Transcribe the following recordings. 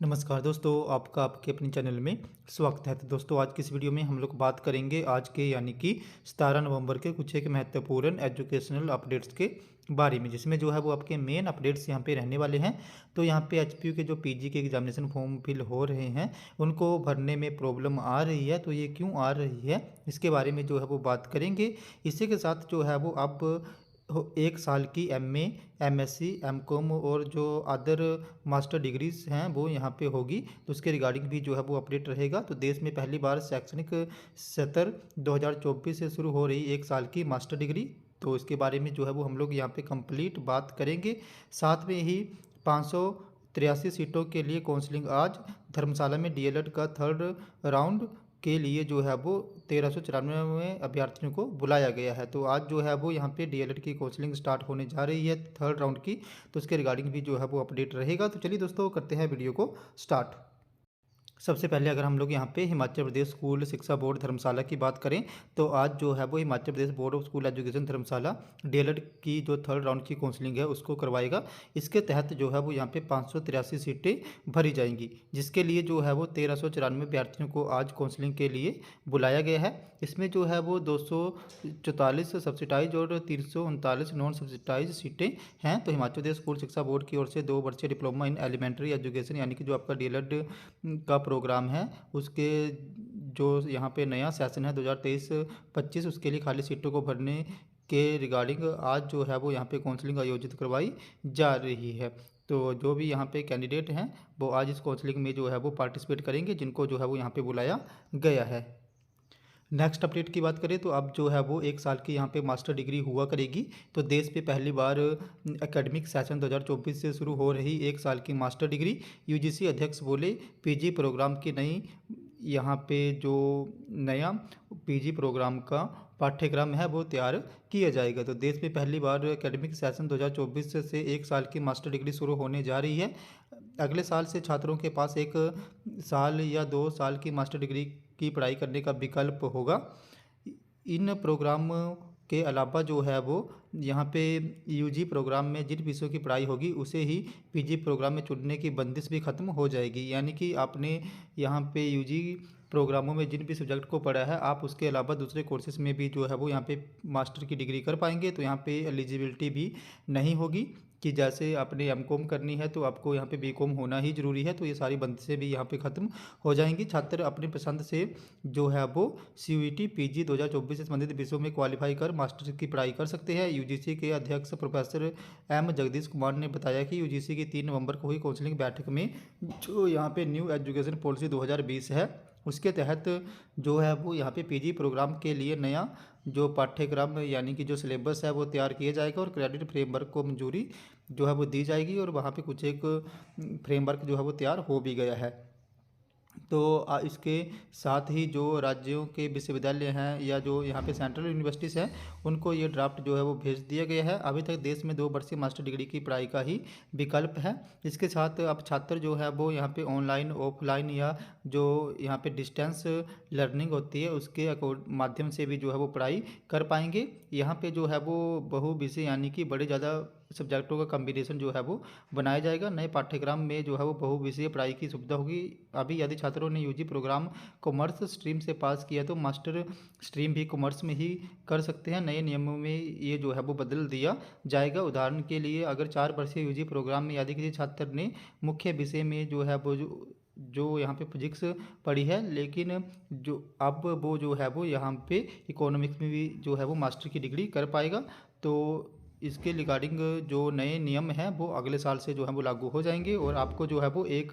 नमस्कार दोस्तों, आपका आपके अपने चैनल में स्वागत है। तो दोस्तों, आज की इस वीडियो में हम लोग बात करेंगे आज के यानी कि 17 नवंबर के कुछ एक महत्वपूर्ण एजुकेशनल अपडेट्स के बारे में, जिसमें जो है वो आपके मेन अपडेट्स यहाँ पे रहने वाले हैं। तो यहाँ पे एचपीयू के जो पीजी के एग्जामिनेशन फॉर्म फिल हो रहे हैं, उनको भरने में प्रॉब्लम आ रही है। तो ये क्यों आ रही है, इसके बारे में जो है वो बात करेंगे। इसी के साथ जो है वो अब एक साल की एमए, एमएससी, एमकॉम और जो अदर मास्टर डिग्रीज हैं वो यहाँ पे होगी। तो उसके रिगार्डिंग भी जो है वो अपडेट रहेगा। तो देश में पहली बार शैक्षणिक सत्र 2024 से शुरू हो रही एक साल की मास्टर डिग्री, तो इसके बारे में जो है वो हम लोग यहाँ पे कंप्लीट बात करेंगे। साथ में ही 583 सीटों के लिए काउंसलिंग आज। धर्मशाला में डीएलएड का थर्ड राउंड के लिए जो है वो 1394 अभ्यर्थियों को बुलाया गया है। तो आज जो है वो यहाँ पे डीएलएड की काउंसलिंग स्टार्ट होने जा रही है थर्ड राउंड की। तो उसके रिगार्डिंग भी जो है वो अपडेट रहेगा। तो चलिए दोस्तों, करते हैं वीडियो को स्टार्ट। सबसे पहले अगर हम लोग यहाँ पे हिमाचल प्रदेश स्कूल शिक्षा बोर्ड धर्मशाला की बात करें, तो आज जो है वो Himachal Pradesh board of school education Dharamshala DElEd की जो थर्ड राउंड की काउंसलिंग है उसको करवाएगा। इसके तहत जो है वो यहाँ पे 583 सीटें भरी जाएंगी, जिसके लिए जो है वो 1394 अभ्यर्थियों को आज काउंसलिंग के लिए बुलाया गया है। इसमें जो है वो 244 सब्सिडाइज और 339 नॉन सब्सिडाइज सीटें हैं। तो हिमाचल प्रदेश स्कूल शिक्षा बोर्ड की ओर से 2 वर्षीय डिप्लोमा इन एलिमेंट्री एजुकेशन यानी कि जो आपका डीएलएड का प्रोग्राम है, उसके जो यहाँ पे नया सेशन है 2023-25, उसके लिए खाली सीटों को भरने के रिगार्डिंग आज जो है वो यहाँ पे काउंसलिंग आयोजित करवाई जा रही है। तो जो भी यहाँ पे कैंडिडेट हैं वो आज इस काउंसलिंग में जो है वो पार्टिसिपेट करेंगे, जिनको जो है वो यहाँ पे बुलाया गया है। नेक्स्ट अपडेट की बात करें तो अब जो है वो एक साल की यहाँ पे मास्टर डिग्री हुआ करेगी। तो देश पे पहली बार एकेडमिक सेशन 2024 से शुरू हो रही एक साल की मास्टर डिग्री। यूजीसी अध्यक्ष बोले पीजी प्रोग्राम की नई यहाँ पे जो नया पीजी प्रोग्राम का पाठ्यक्रम है वो तैयार किया जाएगा। तो देश में पहली बार एकेडमिक सेशन 2024 से एक साल की मास्टर डिग्री शुरू होने जा रही है। अगले साल से छात्रों के पास एक साल या 2 साल की मास्टर डिग्री की पढ़ाई करने का विकल्प होगा। इन प्रोग्राम के अलावा जो है वो यहाँ पे यूजी प्रोग्राम में जिन विषयों की पढ़ाई होगी उसे ही पीजी प्रोग्राम में चुनने की बंदिश भी खत्म हो जाएगी। यानी कि आपने यहाँ पे यूजी प्रोग्रामों में जिन भी सब्जेक्ट को पढ़ा है, आप उसके अलावा दूसरे कोर्सेज में भी जो है वो यहाँ पे मास्टर की डिग्री कर पाएंगे। तो यहाँ पे एलिजिबिलिटी भी नहीं होगी कि जैसे आपने एमकॉम करनी है तो आपको यहाँ पे बीकॉम होना ही ज़रूरी है। तो ये सारी बंदिशें भी यहाँ पे ख़त्म हो जाएंगी। छात्र अपनी पसंद से जो है वो सीयूईटी पीजी 2024 से संबंधित विषयों में क्वालिफाई कर मास्टर की पढ़ाई कर सकते हैं। यूजीसी के अध्यक्ष प्रोफेसर एम जगदीश कुमार ने बताया कि यूजीसी की 3 नवंबर को हुई काउंसलिंग बैठक में जो यहाँ पे न्यू एजुकेशन पॉलिसी 2020 है, उसके तहत जो है वो यहाँ पे पीजी प्रोग्राम के लिए नया जो पाठ्यक्रम यानी कि जो सिलेबस है वो तैयार किया जाएगा और क्रेडिट फ्रेमवर्क को मंजूरी जो है वो दी जाएगी। और वहाँ पे कुछ एक फ्रेमवर्क जो है वो तैयार हो भी गया है। तो इसके साथ ही जो राज्यों के विश्वविद्यालय हैं या जो यहाँ पे सेंट्रल यूनिवर्सिटीज़ हैं, उनको ये ड्राफ्ट जो है वो भेज दिया गया है। अभी तक देश में 2 वर्षीय मास्टर डिग्री की पढ़ाई का ही विकल्प है। इसके साथ अब छात्र जो है वो यहाँ पे ऑनलाइन, ऑफलाइन या जो यहाँ पे डिस्टेंस लर्निंग होती है उसके माध्यम से भी जो है वो पढ़ाई कर पाएंगे। यहाँ पे जो है वो बहुविषय यानी कि बड़े ज़्यादा सब्जेक्टों का कम्बिनेशन जो है वो बनाया जाएगा। नए पाठ्यक्रम में जो है वो बहुविषयीय पढ़ाई की सुविधा होगी। अभी यदि छात्रों ने यूजी प्रोग्राम कॉमर्स स्ट्रीम से पास किया तो मास्टर स्ट्रीम भी कॉमर्स में ही कर सकते हैं। नए नियमों में ये जो है वो बदल दिया जाएगा। उदाहरण के लिए अगर 4 वर्षीय यूजी प्रोग्राम में यदि किसी छात्र ने मुख्य विषय में जो है वो जो यहाँ पे फिजिक्स पढ़ी है, लेकिन जो अब वो जो है वो यहाँ पे इकोनॉमिक्स में भी जो है वो मास्टर की डिग्री कर पाएगा। तो इसके रिगार्डिंग जो नए नियम हैं वो अगले साल से जो है वो लागू हो जाएंगे और आपको जो है वो 1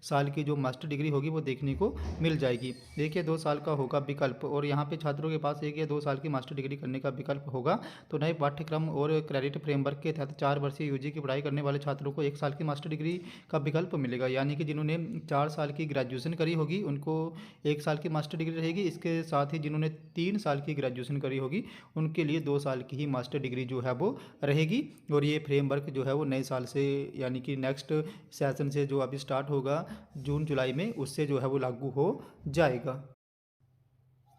साल की जो मास्टर डिग्री होगी वो देखने को मिल जाएगी। 1 या 2 साल का होगा विकल्प और यहाँ पे छात्रों के पास 1 या 2 साल की मास्टर डिग्री करने का विकल्प होगा। तो नए पाठ्यक्रम और क्रेडिट फ्रेमवर्क के तहत 4 वर्षीय यूजी की पढ़ाई करने वाले छात्रों को 1 साल की मास्टर डिग्री का विकल्प मिलेगा। यानी कि जिन्होंने 4 साल की ग्रेजुएशन करी होगी उनको 1 साल की मास्टर डिग्री रहेगी। इसके साथ ही जिन्होंने 3 साल की ग्रेजुएशन करी होगी उनके लिए 2 साल की ही मास्टर डिग्री जो है वो रहेगी। और ये फ्रेमवर्क जो है वो नए साल से यानी कि नेक्स्ट सेशन से जो अभी स्टार्ट होगा जून जुलाई में, उससे जो है वो लागू हो जाएगा।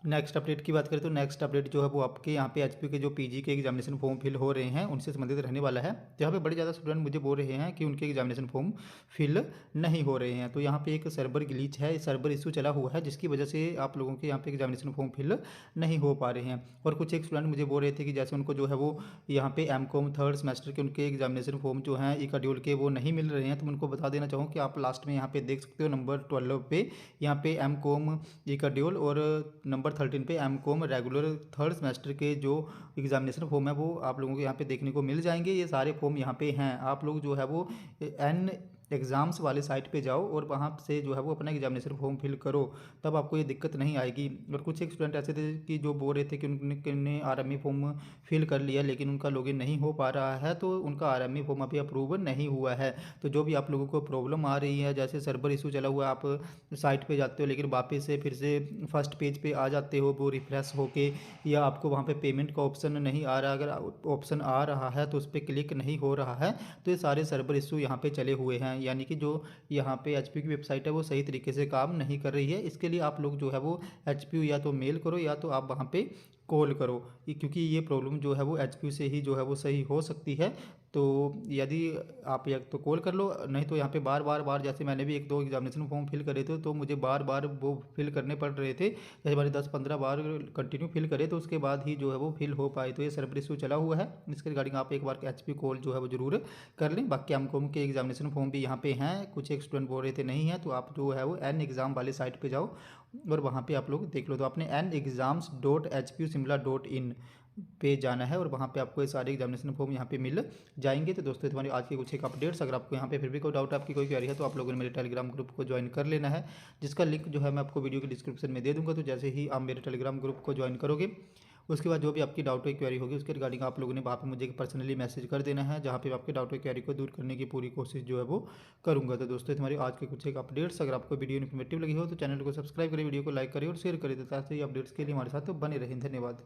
नेक्स्ट अपडेट की बात करें तो नेक्स्ट अपडेट जो है वो आपके यहाँ पे एचपीयू के जो पीजी के एग्जामिनेशन फॉर्म फिल हो रहे हैं उनसे संबंधित रहने वाला है। जहाँ पे बड़े ज़्यादा स्टूडेंट मुझे बोल रहे हैं कि उनके एग्जामिनेशन फॉर्म फिल नहीं हो रहे हैं। तो यहाँ पे एक सर्वर ग्लिच है, सर्वर इशू चला हुआ है, जिसकी वजह से आप लोगों के यहाँ पे एग्जामिनेशन फॉर्म फिल नहीं हो पा रहे हैं। और कुछ एक स्टूडेंट मुझे बोल रहे थे कि जैसे उनको जो है वो यहाँ पे एमकॉम थर्ड सेमेस्टर के उनके एग्जामिनेशन फॉर्म जो हैं ई-शेड्यूल के वो नहीं मिल रहे हैं। तो मैं उनको बता देना चाहूँ कि आप लास्ट में यहाँ पे देख सकते हो नंबर 12 पे यहाँ पे एमकॉम ई-शेड्यूल और नंबर 13 पे एमकॉम रेगुलर थर्ड सेमेस्टर के जो एग्जामिनेशन फॉर्म है वो आप लोगों को यहाँ पे देखने को मिल जाएंगे। ये सारे फॉर्म यहाँ पे हैं। आप लोग जो है वो एन एग्ज़ाम्स वाले साइट पे जाओ और वहाँ से जो है वो अपना एग्जामिनेशन फॉर्म फिल करो, तब आपको ये दिक्कत नहीं आएगी। और कुछ एक स्टूडेंट ऐसे थे कि जो बोल रहे थे कि उन्होंने आरएमई फॉर्म फिल कर लिया लेकिन उनका लॉगिन नहीं हो पा रहा है, तो उनका आरएमई फॉर्म अभी अप्रूव नहीं हुआ है। तो जो भी आप लोगों को प्रॉब्लम आ रही है, जैसे सर्वर इशू चला हुआ है, आप साइट पे जाते हो लेकिन वापस से फिर से फर्स्ट पेज पे आ जाते हो वो रिफ्रेश होके, या आपको वहाँ पे पेमेंट का ऑप्शन नहीं आ रहा, अगर ऑप्शन आ रहा है तो उस पर क्लिक नहीं हो रहा है, तो ये सारे सर्वर इशू यहाँ पे चले हुए हैं। यानी कि जो यहाँ पे एचपीयू की वेबसाइट है वो सही तरीके से काम नहीं कर रही है। इसके लिए आप लोग जो है वो एचपीयू या तो मेल करो या तो आप वहाँ पे कॉल करो, क्योंकि ये प्रॉब्लम जो है वो एचपीयू से ही जो है वो सही हो सकती है। तो यदि आप या तो कॉल कर लो, नहीं तो यहाँ पे बार जैसे मैंने भी 1-2 एग्जामिनेशन फॉर्म फिल करे थे तो मुझे बार वो फिल करने पड़ रहे थे। जैसे मैंने 10-15 बार कंटिन्यू फिल करे तो उसके बाद ही जो है वो फिल हो पाए। तो ये सर्वर इशू चला हुआ है, इसके रिगार्डिंग आप एक बार एचपी कॉल जो है वो जरूर कर लें। बाकी एमकॉम के एग्जामिनेशन फॉर्म भी यहाँ पे हैं। कुछ एक स्टूडेंट बोल रहे थे नहीं है, तो आप जो है वो एन एग्ज़ाम वाले साइट पे जाओ और वहाँ पे आप लोग देख लो। तो आपने NEXAMS.HPUSimla.in पे जाना है और वहाँ पे आपको ये सारे एग्जामिनेशन फॉर्म यहाँ पे मिल जाएंगे। तो दोस्तों तुम्हारी आज की कुछ एक अपडेट्स, अगर आपको यहाँ पे फिर भी कोई डाउट, आपकी कोई क्वेरी है, तो आप लोगों ने मेरे टेलीग्राम ग्रुप को ज्वाइन कर लेना है, जिसका लिंक जो है मैं आपको वीडियो के डिस्क्रिप्शन में दे दूँगा। तो जैसे ही आप मेरे टेलीग्राम ग्रुप को ज्वाइन करोगे उसके बाद जो भी आपकी डाउट या क्वेरी होगी उसके रिगार्डिंग आप लोगों ने वहाँ पे मुझे पर्सनली मैसेज कर देना है, जहाँ पे आपके डाउट या क्वेरी को दूर करने की पूरी कोशिश जो है वो करूँगा। तो दोस्तों तुम्हारी आज के कुछ एक अपडेट्स, अगर आपको वीडियो इन्फॉर्मेटिव लगी हो तो चैनल को सब्सक्राइब करें, वीडियो को लाइक करें और शेयर करें, तो ऐसे ही अपडेट्स के लिए हमारे साथ तो बने रहें। धन्यवाद।